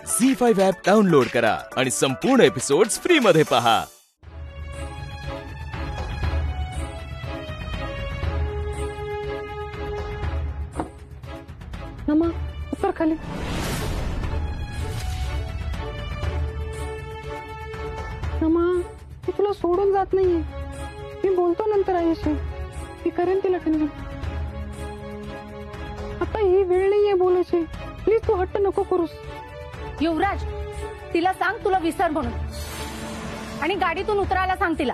झी5 app download करा आणि संपूर्ण एपिसोड्स फ्री मध्ये पहा. नमा उतर खाली. नमा मी तुला सोडून जात नाहीये. मी बोलतो नंतर आईशी. मी करेन तिला कन्व्हिन्स. आता ही वेळ नाहीये बोलायची. प्लीज तू हट्ट नको करूस. युवराज, तिला सांग तुला विसर म्हणून आणि गाडीतून उतरायला सांग तिला.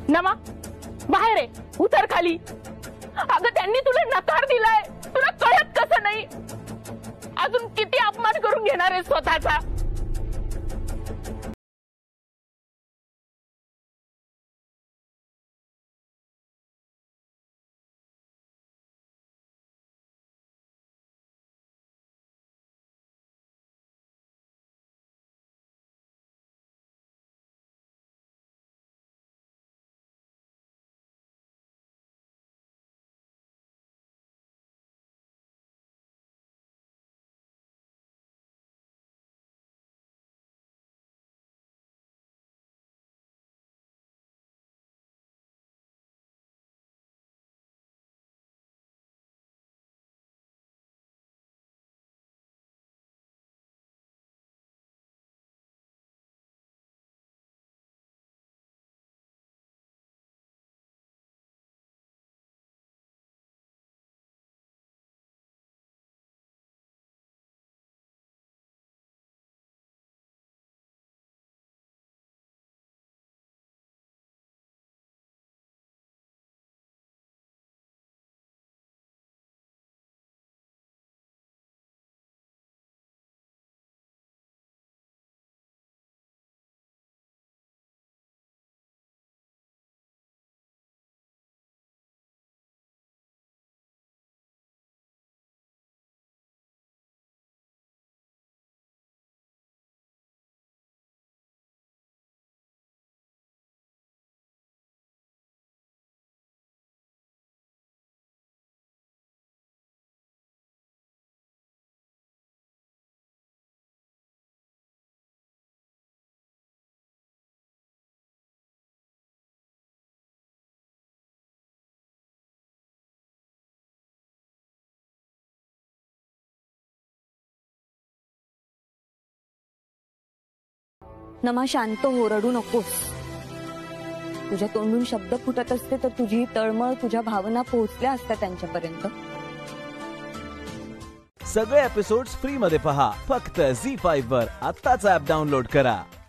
नमा बाहेर आहे, उतर खाली. अगं त्यांनी तुला नकार दिलाय, तुला कळत कसं नाही? अजून किती अपमान करून घेणार आहे स्वतःचा? नमा शांत हो, रडू नकोस. तुझ्या तोंडून शब्द फुटत असते तर तुझी तळमळ, तुझ्या भावना पोहोचल्या असत्या त्यांच्यापर्यंत. सगळे एपिसोड्स फ्री मध्ये पहा फक्त झी5 वर. आत्ताच ॲप डाउनलोड करा.